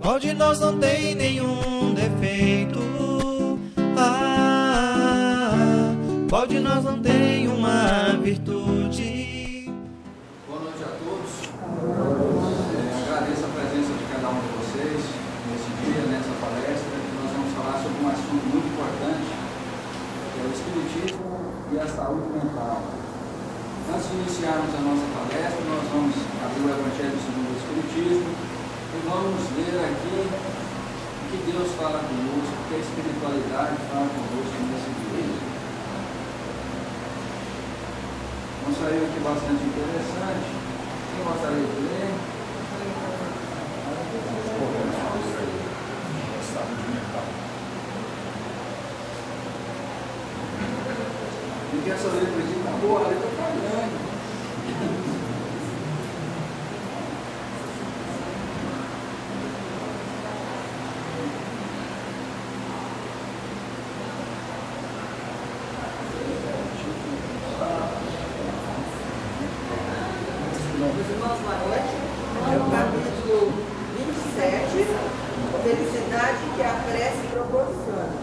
Qual de nós não tem nenhum defeito? Qual de nós não tem uma virtude? Boa noite a todos. Agradeço a presença de cada um de vocês nesse dia, nessa palestra, que nós vamos falar sobre um assunto muito importante, que é o Espiritismo e a saúde mental. Antes de iniciarmos a nossa palestra, nós vamos abrir o Evangelho segundo o Espiritismo e vamos ler aqui o que Deus fala conosco, o que a espiritualidade fala conosco nesse dia. Um saiu aqui bastante interessante. Quem gostaria de ler? Saúde mental. E que essa letra aqui está boa, a letra está grande. Irmãos, boa noite. É o capítulo 27, Felicidade que a prece proporciona.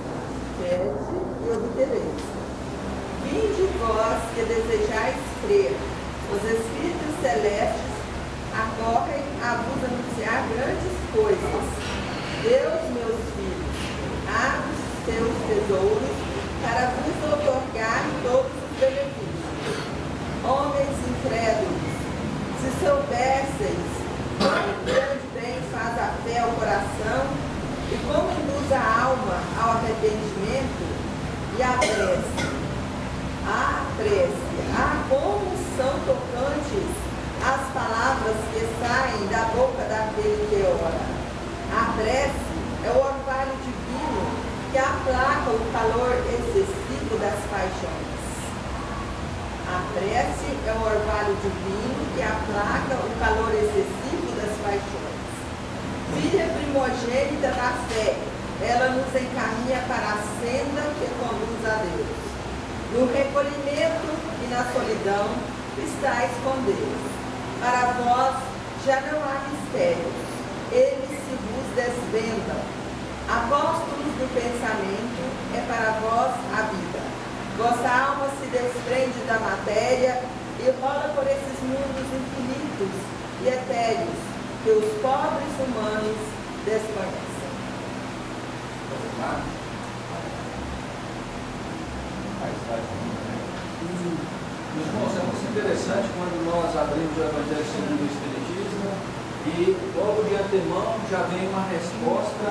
Pede e obtereis. Vinde vós que desejais crer, os Espíritos Celestes acorrem a vos anunciar grandes coisas. Deus, meus filhos, abre os seus tesouros para vos otorgar todos os benefícios. Homens incrédulos, se soubesseis quão grande bem faz a fé ao coração e como induz a alma ao arrependimento e à prece. Como são tocantes as palavras que saem da boca daquele que ora. A prece é o orvalho divino que aplaca o calor excessivo das paixões. A prece é o orvalho divino que aplaca o calor excessivo das paixões. Filha primogênita da fé, ela nos encaminha para a senda que conduz a Deus. No recolhimento e na solidão estáis com Deus. Para vós já não há mistérios, eles se vos desvendam. Apóstolos do pensamento é para vós a vida. Vossa alma se desprende da matéria e rola por esses mundos infinitos e etéreos que os pobres humanos desconhecem. Irmãos, é muito interessante quando nós abrimos o Evangelho segundo o Espiritismo e logo de antemão já vem uma resposta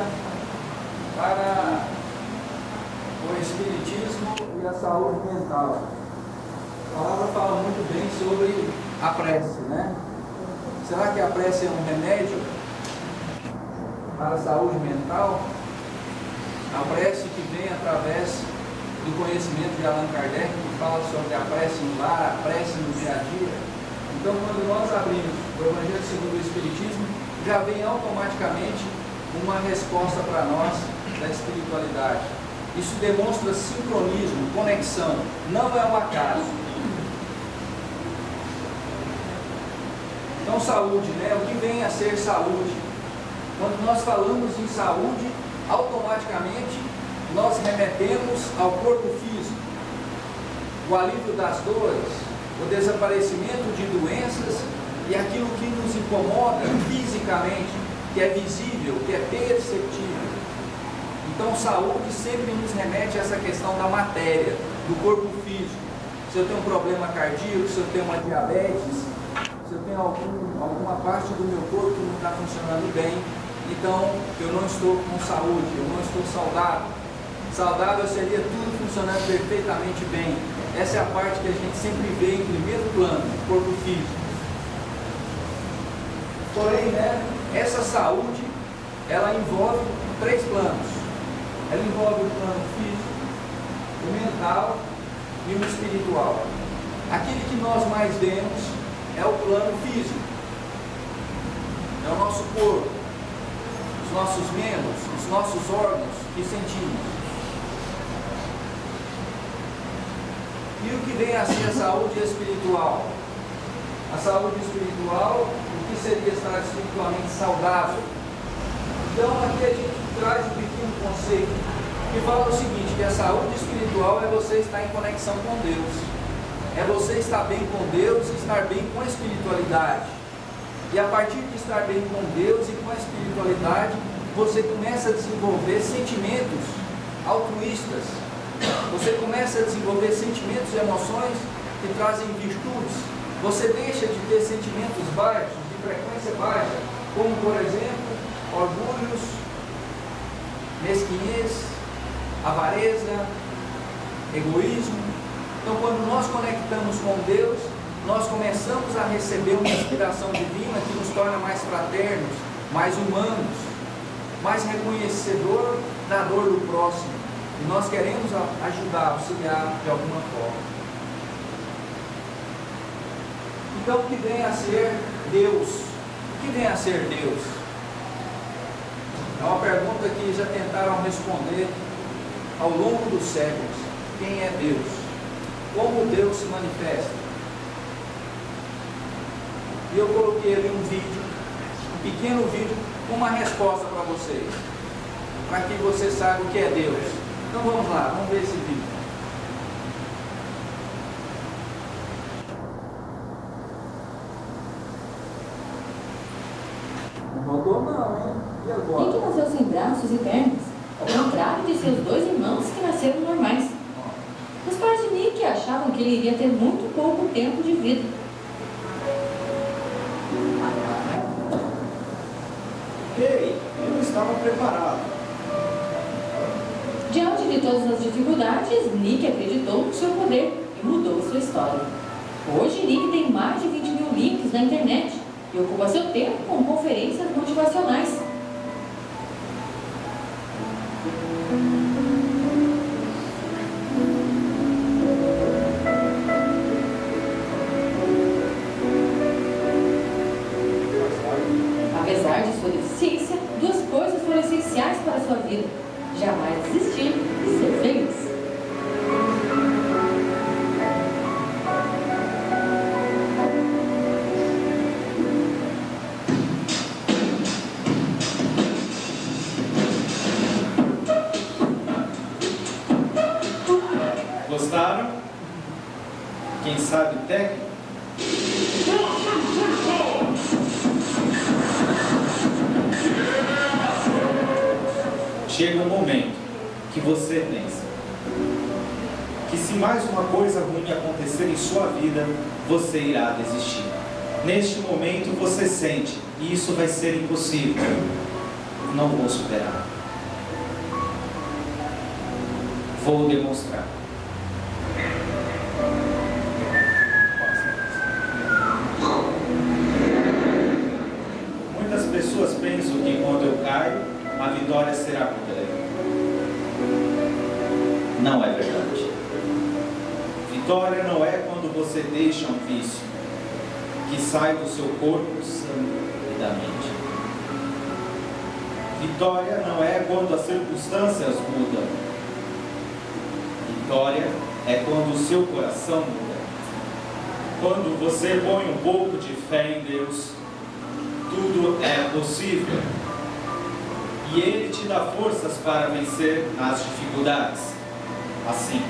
para o Espiritismo e a saúde mental. A palavra fala muito bem sobre a prece, né? Será que a prece é um remédio para a saúde mental? A prece que vem através do conhecimento de Allan Kardec, que fala sobre a prece no lar, a prece no dia a dia. Então, quando nós abrimos o Evangelho segundo o Espiritismo, já vem automaticamente uma resposta para nós da espiritualidade. Isso demonstra sincronismo, conexão, não é um acaso. Então, saúde, né? O que vem a ser saúde? Quando nós falamos em saúde, automaticamente nós remetemos ao corpo físico, o alívio das dores, o desaparecimento de doenças e aquilo que nos incomoda fisicamente, que é visível, que é perceptível. Então, saúde sempre nos remete a essa questão da matéria, do corpo físico. Se eu tenho um problema cardíaco, se eu tenho uma diabetes, se eu tenho alguma parte do meu corpo que não está funcionando bem, então eu não estou com saúde, eu não estou saudável. Saudável seria tudo funcionando perfeitamente bem. Essa é a parte que a gente sempre vê em primeiro plano, o corpo físico. Porém, né, essa saúde, ela envolve 3 planos. Ela envolve o plano físico, o mental e o espiritual. Aquele que nós mais vemos é o plano físico. É o nosso corpo, os nossos membros, os nossos órgãos que sentimos. E o que vem a ser a saúde espiritual? A saúde espiritual, o que seria estar espiritualmente saudável? Então aqui a gente traz um pequeno conceito que fala o seguinte, que a saúde espiritual é você estar em conexão com Deus. É você estar bem com Deus e estar bem com a espiritualidade. E a partir de estar bem com Deus e com a espiritualidade, você começa a desenvolver sentimentos altruístas. Você começa a desenvolver sentimentos e emoções que trazem virtudes. Você deixa de ter sentimentos baixos, de frequência baixa, como por exemplo, orgulhos, mesquinhez, avareza, egoísmo. Então, quando nós conectamos com Deus, nós começamos a receber uma inspiração divina que nos torna mais fraternos, mais humanos, mais reconhecedor da dor do próximo. E nós queremos ajudar, auxiliar de alguma forma. Então, o que vem a ser Deus? O que vem a ser Deus? É uma pergunta que já tentaram responder ao longo dos séculos. Quem é Deus? Como Deus se manifesta? E eu coloquei ali um vídeo, um pequeno vídeo, com uma resposta para vocês, para que você saiba o que é Deus. Então vamos lá, vamos ver esse vídeo. Não rodou não, hein? E agora? Nick nasceu sem braços e pernas, ao contrário de seus dois irmãos que nasceram normais. Os pais de Nick achavam que ele iria ter muito pouco tempo de vida. Ei, eu não estava preparado. Diante de todas as dificuldades, Nick acreditou no seu poder e mudou sua história. Hoje, Nick tem mais de 20 mil links na internet e ocupa seu tempo com conferências motivacionais. Apesar de sua deficiência, duas coisas foram essenciais para a sua vida: jamais desistir e ser feliz. Gostaram? Quem sabe técnica? Chega um momento que você pensa que se mais uma coisa ruim acontecer em sua vida, você irá desistir. Neste momento você sente, e isso vai ser impossível, não vou superar. Vou demonstrar. Muitas pessoas pensam que quando eu caio, a vitória será completa. Não é verdade. Vitória não é quando você deixa um vício que sai do seu corpo, sangue e da mente. Vitória não é quando as circunstâncias mudam. Vitória é quando o seu coração muda. Quando você põe um pouco de fé em Deus, tudo é possível. E Ele te dá forças para vencer as dificuldades. Assim.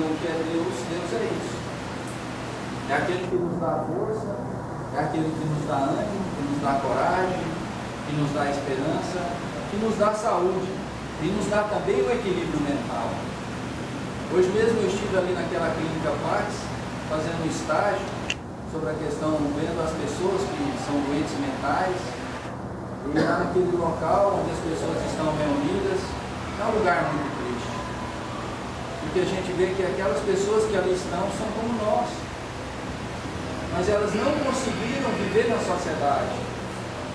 Isso é Deus. É aquele que nos dá força, é aquele que nos dá ânimo, que nos dá coragem, que nos dá esperança, que nos dá saúde. e nos dá também o equilíbrio mental. Hoje mesmo eu estive ali naquela clínica Pax, fazendo um estágio sobre a questão, vendo as pessoas que são doentes mentais, e lá naquele local onde as pessoas estão reunidas, é um lugar muito triste. Porque a gente vê que aquelas pessoas que ali estão são como nós, mas elas não conseguiram viver na sociedade,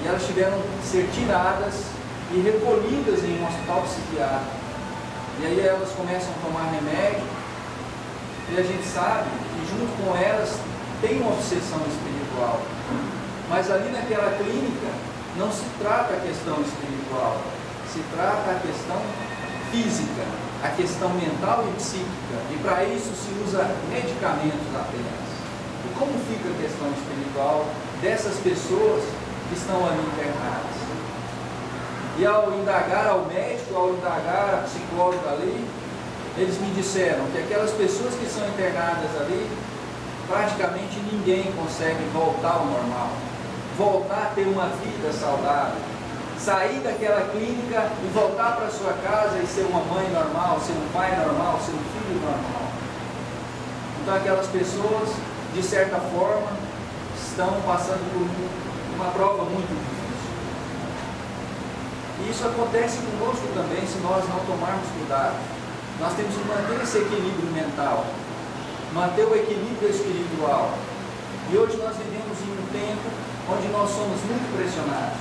e elas tiveram que ser tiradas e recolhidas em um hospital psiquiátrico. E aí elas começam a tomar remédio, e a gente sabe que junto com elas tem uma obsessão espiritual. Mas ali naquela clínica não se trata a questão espiritual, se trata a questão física, a questão mental e psíquica. E para isso se usa medicamentos apenas. E como fica a questão espiritual dessas pessoas que estão ali internadas? E ao indagar ao médico, ao indagar a psicóloga ali, eles me disseram que aquelas pessoas que são internadas ali, praticamente ninguém consegue voltar ao normal, voltar a ter uma vida saudável, sair daquela clínica e voltar para sua casa e ser uma mãe normal, ser um pai normal, ser um filho normal. Então aquelas pessoas, de certa forma, estão passando por uma prova muito difícil. E isso acontece conosco também se nós não tomarmos cuidado. Nós temos que manter esse equilíbrio mental, manter o equilíbrio espiritual. E hoje nós vivemos em um tempo onde nós somos muito pressionados.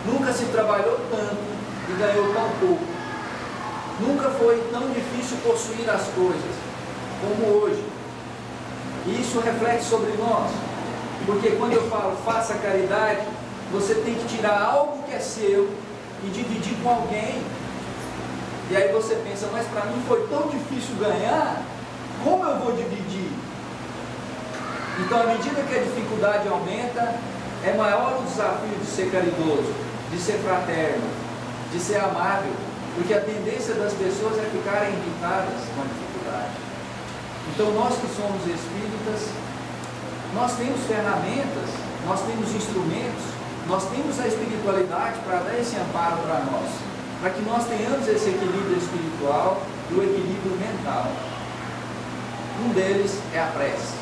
Nunca se trabalhou tanto e ganhou tão pouco. Nunca foi tão difícil possuir as coisas como hoje. E isso reflete sobre nós. Porque quando eu falo faça caridade, você tem que tirar algo que é seu e dividir com alguém. E aí você pensa, mas para mim foi tão difícil ganhar, como eu vou dividir? Então, à medida que a dificuldade aumenta, é maior o desafio de ser caridoso, de ser fraterno, de ser amável, porque a tendência das pessoas é ficarem irritadas com a dificuldade. Então, nós que somos espíritas, nós temos ferramentas, nós temos instrumentos, nós temos a espiritualidade para dar esse amparo para nós, para que nós tenhamos esse equilíbrio espiritual e o equilíbrio mental. Um deles é a prece.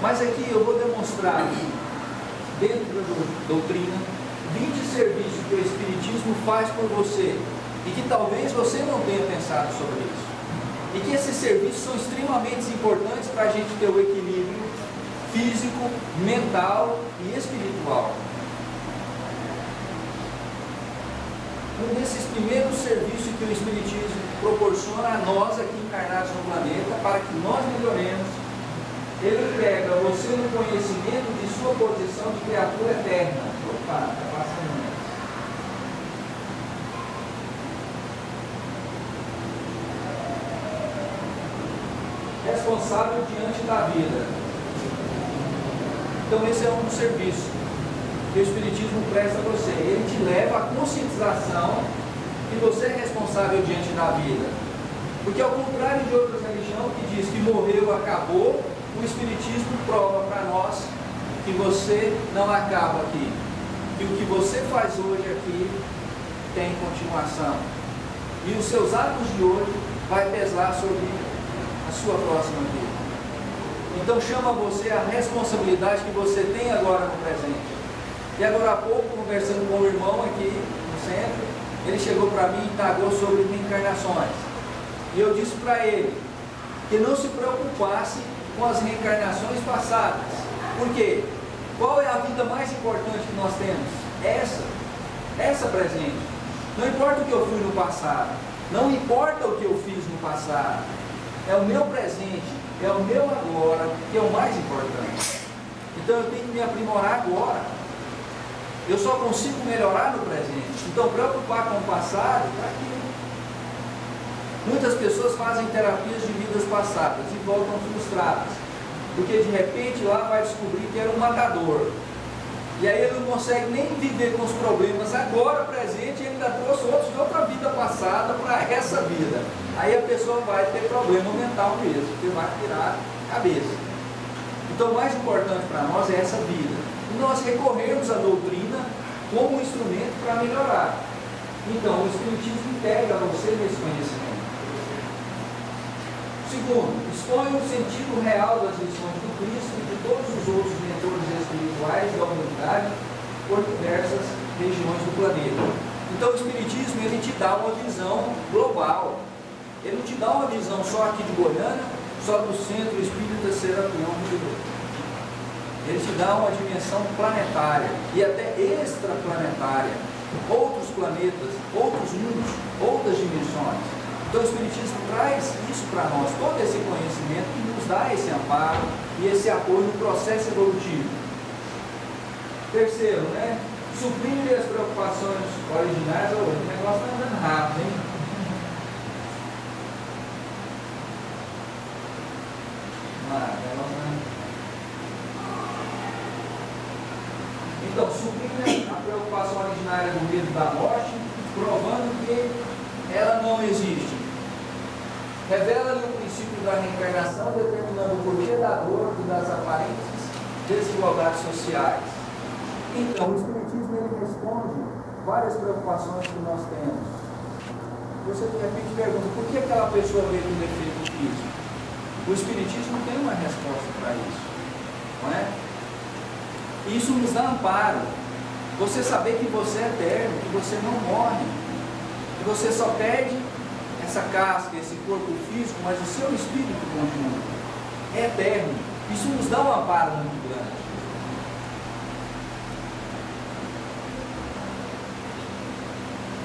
Mas aqui eu vou demonstrar, dentro da doutrina, 20 serviços que o Espiritismo faz por você e que talvez você não tenha pensado sobre isso. E que esses serviços são extremamente importantes para a gente ter o equilíbrio físico, mental e espiritual. Um desses primeiros serviços que o Espiritismo proporciona a nós aqui encarnados no planeta, para que nós melhoremos, ele pega você no conhecimento de sua posição de criatura eterna. Opa, está passando. Responsável diante da vida. Então esse é um dos serviços que o Espiritismo presta a você. Ele te leva à conscientização que você é responsável diante da vida. Porque ao contrário de outras religiões que diz que morreu, acabou, o Espiritismo prova para nós que você não acaba aqui. Que o que você faz hoje aqui tem continuação. E os seus atos de hoje vai pesar sobre a sua próxima vida. Então chama você a responsabilidade que você tem agora no presente. E agora há pouco, conversando com o irmão aqui no centro, ele chegou para mim e indagou sobre reencarnações. E eu disse para ele que não se preocupasse com as reencarnações passadas. Por quê? Qual é a vida mais importante que nós temos? Essa presente. Não importa o que eu fui no passado, não importa o que eu fiz no passado, é o meu presente, é o meu agora que é o mais importante. Então eu tenho que me aprimorar agora. Eu só consigo melhorar no presente. Então preocupar com o passado, para quê? Muitas pessoas fazem terapias de vidas passadas e voltam frustradas, porque de repente lá vai descobrir que era um matador. E aí ele não consegue nem viver com os problemas agora presente, e ele ainda trouxe outros de outra vida passada para essa vida. Aí a pessoa vai ter problema mental mesmo, porque vai tirar a cabeça. Então o mais importante para nós é essa vida. E nós recorremos à doutrina como um instrumento para melhorar. Então, o Espiritismo integra você nesse conhecimento. Segundo, expõe o sentido real das lições do Cristo e de todos os outros mentores espirituais da humanidade por diversas regiões do planeta. Então, o Espiritismo, ele te dá uma visão global. Ele não te dá uma visão só aqui de Goiânia, só do Centro Espírita Serapião de Deus. Ele te dá uma dimensão planetária e até extraplanetária, outros planetas, outros mundos, outras dimensões. Então o Espiritismo traz isso para nós, todo esse conhecimento que nos dá esse amparo e esse apoio no processo evolutivo. Terceiro, suprime as preocupações originais. O negócio está andando rápido, hein? Então, suprime a preocupação originária do medo da morte, provando que ela não existe. Revela-lhe o princípio da reencarnação, determinando o porquê da dor e das aparentes desigualdades sociais. Então, o Espiritismo ele responde várias preocupações que nós temos. Você de repente pergunta, por que aquela pessoa veio com defeito físico? O Espiritismo tem uma resposta para isso, não é? E isso nos dá amparo. Você saber que você é eterno, que você não morre, que você só perde essa casca, esse corpo físico, mas o seu espírito continua. É eterno. Isso nos dá um amparo muito grande.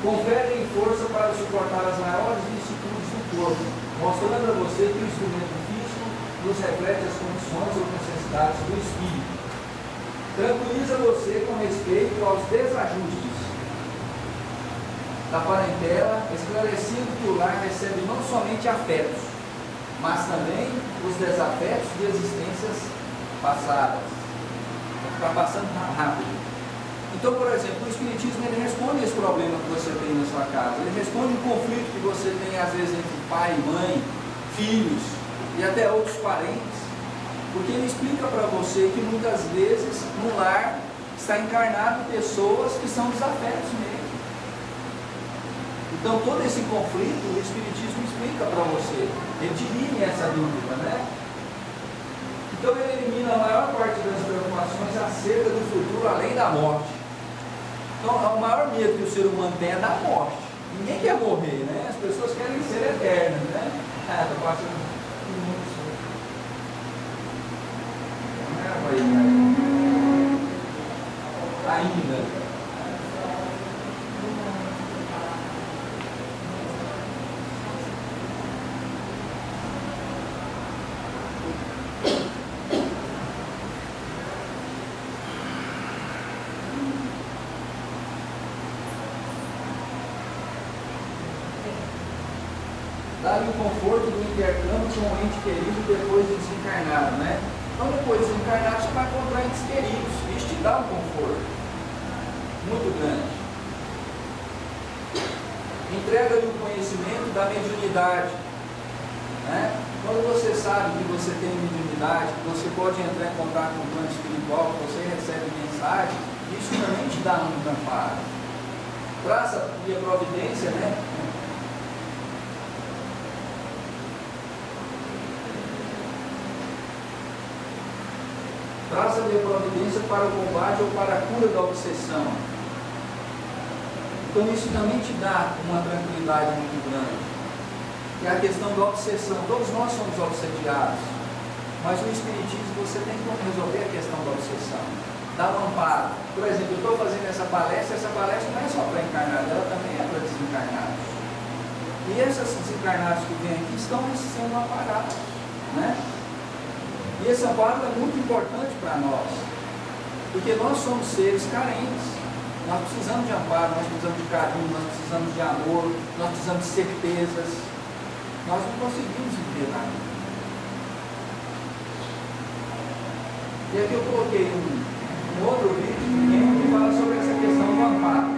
Confere força para suportar as maiores vicissitudes do corpo, mostrando a você que o instrumento físico nos reflete as condições ou necessidades do espírito. Tranquiliza você com respeito aos desajustes da parentela, esclarecendo que o lar recebe não somente afetos, mas também os desafetos de existências passadas. Está passando rápido. Então, por exemplo, o Espiritismo ele responde esse problema que você tem na sua casa. Ele responde o conflito que você tem, às vezes, entre pai, mãe, filhos e até outros parentes. Porque ele explica para você que muitas vezes no lar está encarnado pessoas que são desafetos mesmo. Então todo esse conflito o Espiritismo explica para você. Ele elimina essa dúvida, né? Então ele elimina a maior parte das preocupações acerca do futuro além da morte. Então o maior medo que o ser humano tem é da morte. Ninguém quer morrer, né? As pessoas querem ser eternas, né? Estou passando minutos. Ainda. Dá-lhe o conforto do intercâmbio com um ente querido depois de desencarnado, né? Então, depois de desencarnar, você vai encontrar entes queridos. Isso te dá um conforto muito grande. Entrega-lhe o conhecimento da mediunidade. Né? Quando você sabe que você tem mediunidade, que você pode entrar em contato com o plano espiritual, que você recebe mensagem, isso também te dá muito amparo. Traça e a providência, né? Traça-lhe a providência para o combate ou para a cura da obsessão. Então isso também te dá uma tranquilidade muito grande. Que é a questão da obsessão. Todos nós somos obsediados. Mas no Espiritismo você tem que resolver a questão da obsessão. Dá um amparo. Por exemplo, eu estou fazendo essa palestra não é só para encarnados, ela também é para desencarnados. E esses desencarnados que vêm aqui estão sendo amparados, né? E esse amparo é muito importante para nós, porque nós somos seres carentes, nós precisamos de amparo, nós precisamos de carinho, nós precisamos de amor, nós precisamos de certezas, nós não conseguimos viver na vida. E aqui eu coloquei um outro vídeo que fala sobre essa questão do amparo.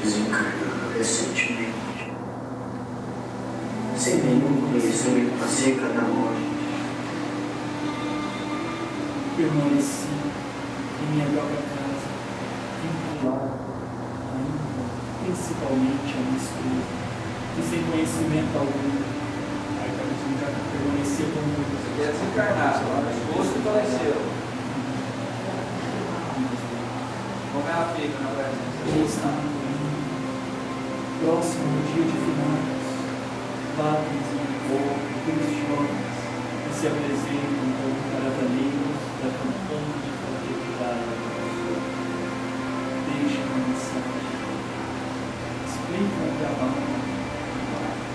desencarnou recentemente, sem nenhum conhecimento acerca da morte. Permaneci em minha própria casa, vinculado ainda, principalmente a minha esposa, e sem conhecimento algum. Aí já permanecia como Você quer desencarnar, a esposa que faleceu. Como ela fica na presença? ele está próximo do dia de finados, lágrimas no corpo, dois jovens que se apresentam como caravaneiros da campanha de fraternidade. Deixam uma mensagem, explicam o trabalho,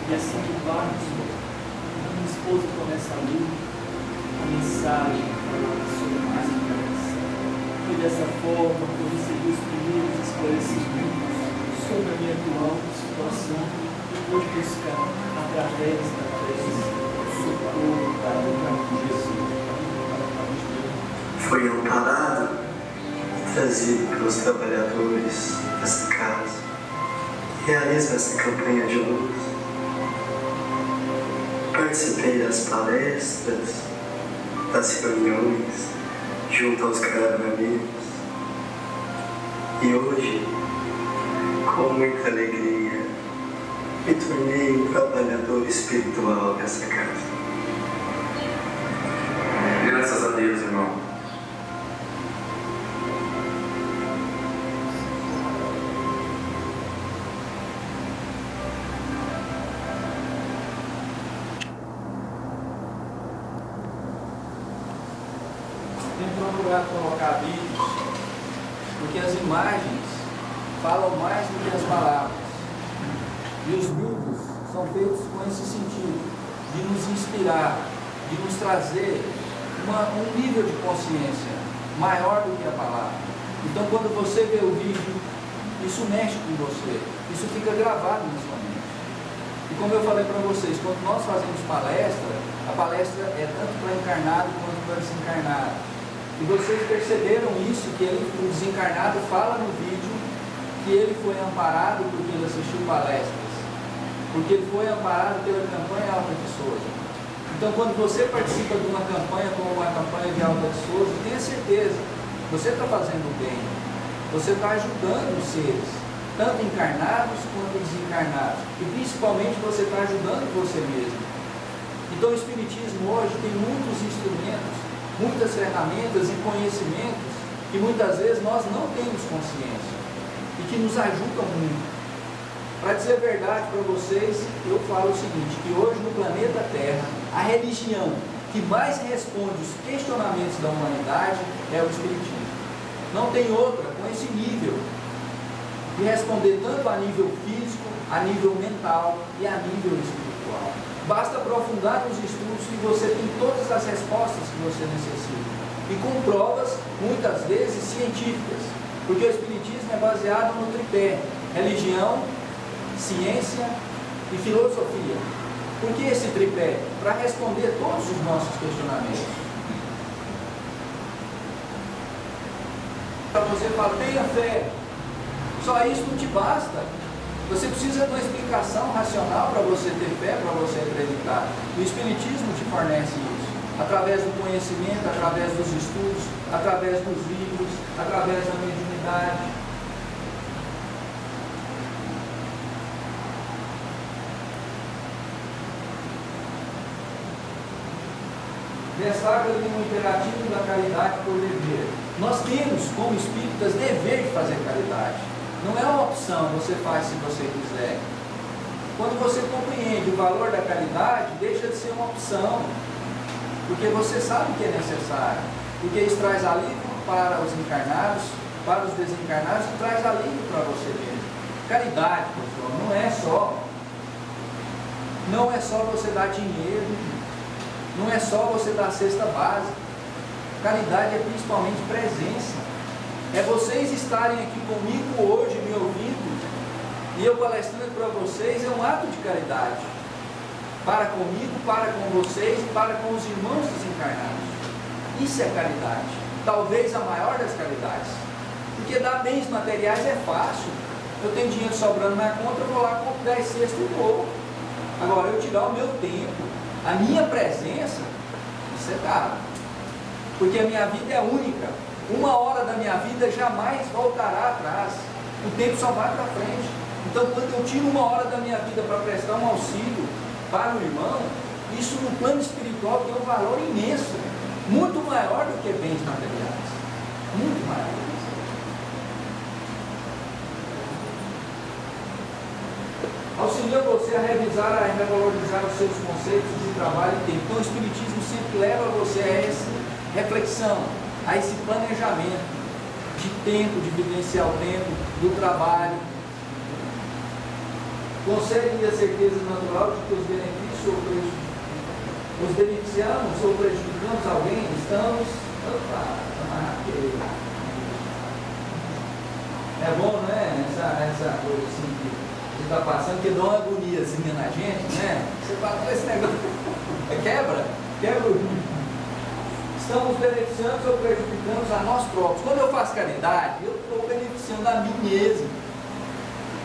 e assim que vários, minha esposa começa a ler a mensagem falada sobre a desencarnação. Foi dessa forma que eu recebi os primeiros esclarecimentos sobre a minha atual situação e pude buscar, através da prece, socorro para o nome de Jesus. Foi amparado e trazido pelos trabalhadores dessa casa que realiza essa campanha de luz. Participei das palestras, das reuniões junto aos caravaneiros e hoje, com muita alegria, me tornei um trabalhador espiritual dessa casa. Graças a Deus, irmão. Tem que procurar colocar vídeos, porque as imagens falam mais do que as palavras. E os vídeos são feitos com esse sentido, de nos inspirar, de nos trazer um nível de consciência maior do que a palavra. Então, quando você vê o vídeo, isso mexe com você, isso fica gravado na sua mente. E como eu falei para vocês, quando nós fazemos palestra, a palestra é tanto para encarnado quanto para desencarnado. E vocês perceberam isso, que o desencarnado fala no vídeo que ele foi amparado porque ele assistiu palestras, porque ele foi amparado pela campanha Alta de Souza. Então, quando você participa de uma campanha como uma campanha de Alta de Souza, tenha certeza, você está fazendo bem, você está ajudando os seres, tanto encarnados quanto desencarnados, e principalmente você está ajudando você mesmo. Então, o Espiritismo hoje tem muitos instrumentos, muitas ferramentas e conhecimentos que muitas vezes nós não temos consciência e que nos ajudam muito. Para dizer a verdade para vocês, eu falo o seguinte, que hoje no planeta Terra, a religião que mais responde os questionamentos da humanidade é o Espiritismo. Não tem outra com esse nível de responder tanto a nível físico, a nível mental e a nível espiritual. Basta aprofundar nos estudos que você tem todas as respostas que você necessita. E com provas, muitas vezes, científicas. Porque o Espiritismo é baseado no tripé: religião, ciência e filosofia. Por que esse tripé? Para responder todos os nossos questionamentos. Para você falar, tenha fé. Só isso não te basta. Você precisa de uma explicação racional para você ter fé, para você acreditar. O Espiritismo te fornece isso, através do conhecimento, através dos estudos, através dos livros, através da mediunidade. Destaca ali um imperativo da caridade por dever. Nós temos, como espíritas, dever de fazer caridade. Não é uma opção, você faz se você quiser. Quando você compreende o valor da caridade, deixa de ser uma opção, porque você sabe que é necessário, porque isso traz alívio para os encarnados, para os desencarnados, e traz alívio para você mesmo. Caridade, pessoal, não é só você dar dinheiro, não é só você dar a cesta básica. Caridade é principalmente presença. É vocês estarem aqui comigo hoje, me ouvindo, e eu palestrando para vocês, é um ato de caridade. Para comigo, para com vocês e para com os irmãos desencarnados. Isso é caridade. Talvez a maior das caridades. Porque dar bens materiais é fácil. Eu tenho dinheiro sobrando na conta, eu vou lá, compro 10 cestos e vou. Agora, eu tirar o meu tempo, a minha presença, isso é caro. Porque a minha vida é única. 1 hora da minha vida jamais voltará atrás. O tempo só vai para frente. Então, quando eu tiro 1 hora da minha vida para prestar um auxílio para o irmão, isso no plano espiritual tem um valor imenso, muito maior do que bens materiais. Muito maior. Auxilia você a revisar, a revalorizar os seus conceitos de trabalho e tempo. Então, o Espiritismo sempre leva você a essa reflexão, a esse planejamento de tempo, de vivenciar o tempo, do trabalho. Concede-lhe a certeza natural de que os benefícios os beneficiamos ou prejudicamos alguém, estamos. É bom, né? Essa coisa assim que está passando, que dá uma agoniazinha na gente, né? Você fala, esse negócio quebra o rio. Estamos beneficiando ou prejudicamos a nós próprios. Quando eu faço caridade, eu estou beneficiando a mim mesmo.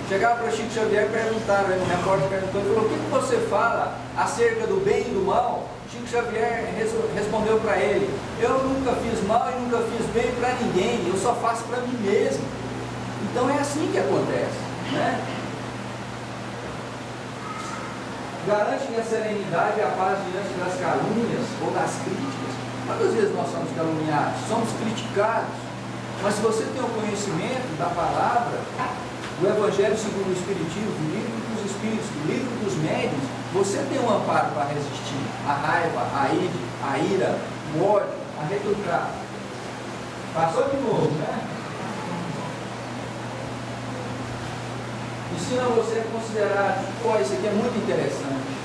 Chegava para o Chico Xavier e perguntaram, no repórter perguntou, ele falou, o que você fala acerca do bem e do mal? Chico Xavier respondeu para ele, eu nunca fiz mal e nunca fiz bem para ninguém, eu só faço para mim mesmo. Então é assim que acontece, né? Garante-lhe a serenidade e a paz diante das calúnias ou das críticas. Quantas vezes nós somos caluniados? Somos criticados. Mas se você tem o conhecimento da palavra, do Evangelho segundo o Espiritismo, do livro dos Espíritos, do livro dos médiuns, você tem um amparo para resistir à raiva, à ira, o ódio, a retrucar. Passou de novo, né? Ensina você a considerar, isso aqui é muito interessante.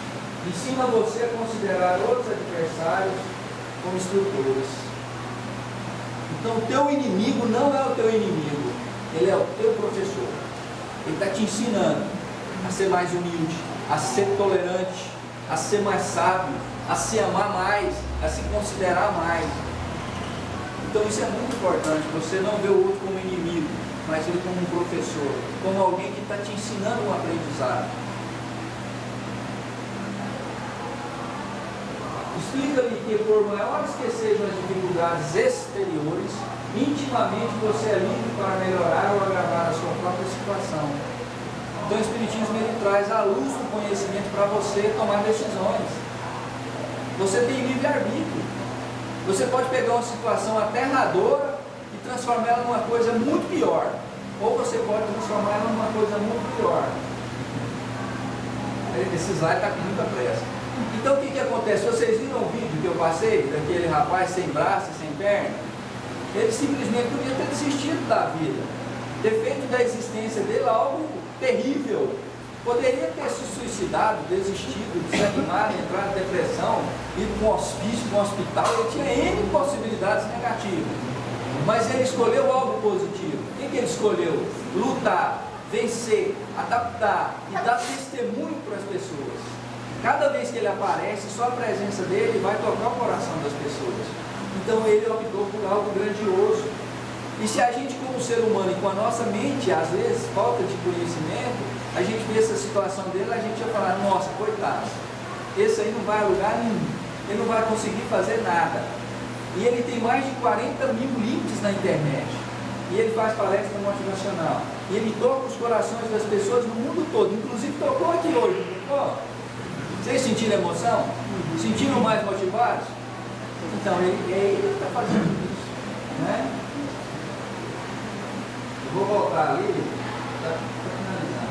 Ensina você a considerar outros adversários como instrutores. Então, o teu inimigo não é o teu inimigo, ele é o teu professor. Ele está te ensinando a ser mais humilde, a ser tolerante, a ser mais sábio, a se amar mais, a se considerar mais. Então isso é muito importante, você não vê o outro como inimigo, mas ele como um professor, como alguém que está te ensinando um aprendizado. Explica-lhe que por maiores que sejam as dificuldades exteriores, intimamente você é livre para melhorar ou agravar a sua própria situação. Então o Espiritismo ele traz a luz do conhecimento para você tomar decisões. Você tem livre-arbítrio. Você pode pegar uma situação aterradora e transformá-la numa coisa muito pior. Ou você pode transformá-la numa coisa muito pior. Esse slide está com muita pressa. Então o que acontece? Vocês viram o vídeo que eu passei daquele rapaz sem braço e sem perna? Ele simplesmente podia ter desistido da vida, ter feito da existência dele algo terrível. Poderia ter se suicidado, desistido, desanimado, entrado em depressão, ido para um hospício, para um hospital. Ele tinha N possibilidades negativas. Mas ele escolheu algo positivo. O que ele escolheu? Lutar, vencer, adaptar e dar testemunho para as pessoas. Cada vez que ele aparece, só a presença dele vai tocar o coração das pessoas. Então ele optou por algo grandioso. E se a gente, como ser humano, e com a nossa mente, às vezes, falta de conhecimento, a gente vê essa situação dele, a gente vai falar, nossa, coitado, esse aí não vai a lugar nenhum, ele não vai conseguir fazer nada. E ele tem mais de 40 mil links na internet. E ele faz palestra motivacional. E ele toca os corações das pessoas no mundo todo, inclusive tocou aqui hoje. Vocês sentiram emoção? Sentiram mais motivados? Então, ele está fazendo isso, né? Eu vou voltar ali, para finalizar.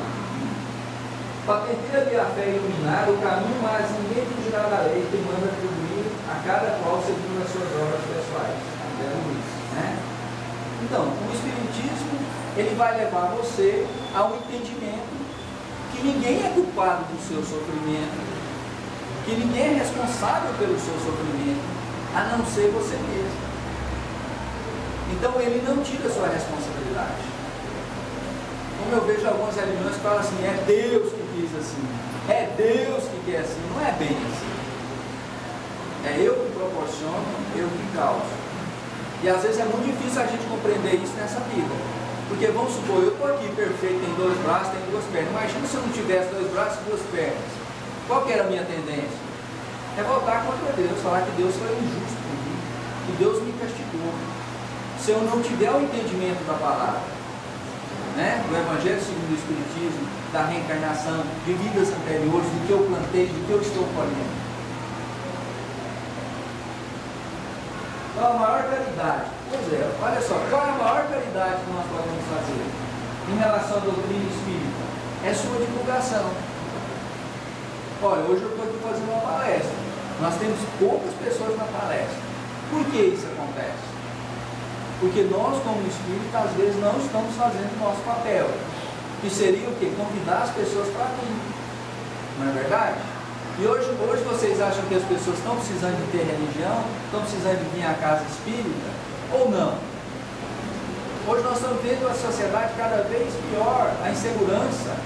Patenteia-lhe a fé iluminada, o caminho, mas ninguém fugirá da lei que manda atribuir a cada qual segundo as suas obras pessoais. Né? Então, o Espiritismo, ele vai levar você a um entendimento que ninguém é culpado do seu sofrimento, que ninguém é responsável pelo seu sofrimento, a não ser você mesmo. Então ele não tira a sua responsabilidade. Como eu vejo algumas religiões que falam assim, é Deus que quis assim, é Deus que quer assim, não é bem assim. É eu que proporciono, eu que causo. E às vezes é muito difícil a gente compreender isso nessa vida. Porque vamos supor, eu estou aqui perfeito, tem 2 braços, tem 2 pernas. Imagina se eu não tivesse 2 braços e 2 pernas. Qual que era a minha tendência? É voltar contra Deus, falar que Deus foi injusto comigo, que Deus me castigou. Se eu não tiver o entendimento da palavra, né, do Evangelho segundo o Espiritismo, da reencarnação, de vidas anteriores, do que eu plantei, do que eu estou colhendo. Qual a maior caridade? Pois é, olha só, qual é a maior caridade que nós podemos fazer em relação à doutrina espírita? É sua divulgação. Olha, hoje eu estou aqui fazendo uma palestra. Nós temos poucas pessoas na palestra. Por que isso acontece? Porque nós, como espírita, às vezes não estamos fazendo o nosso papel. Que seria o quê? Convidar as pessoas para vir. Não é verdade? E hoje vocês acham que as pessoas estão precisando de ter religião? Estão precisando de vir à casa espírita? Ou não? Hoje nós estamos vendo a sociedade cada vez pior, a insegurança,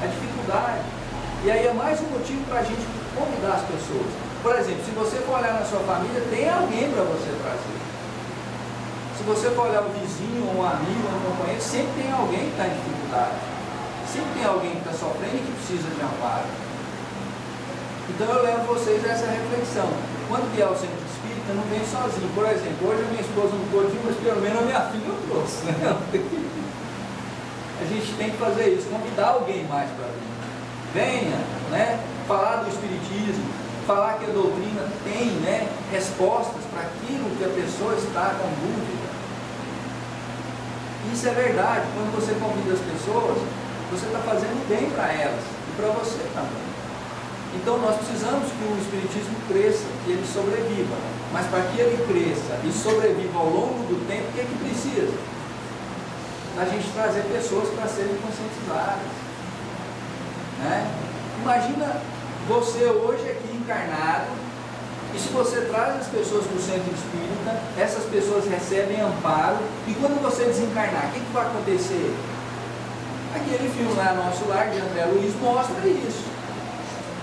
a dificuldade. E aí é mais um motivo para a gente convidar as pessoas. Por exemplo, se você for olhar na sua família, tem alguém para você trazer. Se você for olhar o vizinho, um amigo, um companheiro, sempre tem alguém que está em dificuldade. Sempre tem alguém que está sofrendo e que precisa de amparo. Então eu levo vocês a essa reflexão. Quando vier ao centro espírita, não vem sozinho. Por exemplo, hoje a minha esposa não pôde vir, mas pelo menos a minha filha eu trouxe. Né? A gente tem que fazer isso, convidar alguém mais para vir. Venha, né? Falar do espiritismo, falar que a doutrina tem, né, respostas para aquilo que a pessoa está com dúvida. Isso é verdade. Quando você convida as pessoas, você está fazendo bem para elas e para você também. Então nós precisamos que o espiritismo cresça, que ele sobreviva. Mas para que ele cresça e sobreviva ao longo do tempo, o que é que precisa? A gente trazer pessoas para serem conscientizadas. Né? Imagina você hoje aqui encarnado, e se você traz as pessoas para o centro espírita, essas pessoas recebem amparo, e quando você desencarnar, o que vai acontecer? Aquele filme lá, Nosso Lar, de André Luiz, mostra isso.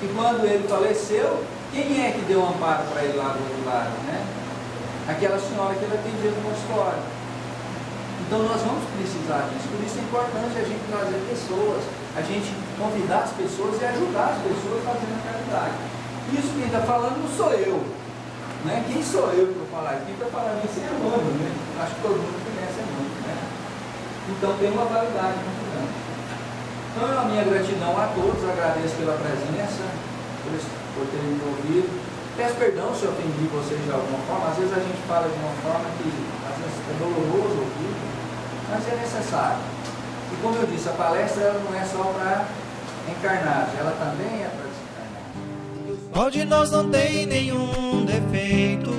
E quando ele faleceu, quem é que deu amparo para ele lá do outro lado? Né? Aquela senhora que ele atendia no consultório. Então nós vamos precisar disso. Por isso é importante a gente trazer pessoas, a gente convidar as pessoas e ajudar as pessoas fazendo a caridade. Isso quem está falando não sou eu. Né? Quem sou eu para falar? Quem está falando isso é Emmanuel. Né? Acho que todo mundo conhece Emmanuel. Né? Então tem uma validade muito grande. Então, a minha gratidão a todos, agradeço pela presença, por terem me ouvido. Peço perdão se eu ofendi vocês de alguma forma. Às vezes a gente fala de uma forma que às vezes é doloroso ouvir, mas é necessário. E como eu disse, a palestra ela não é só para encarnados, ela também é para desencarnados. Qual de nós não tem nenhum defeito?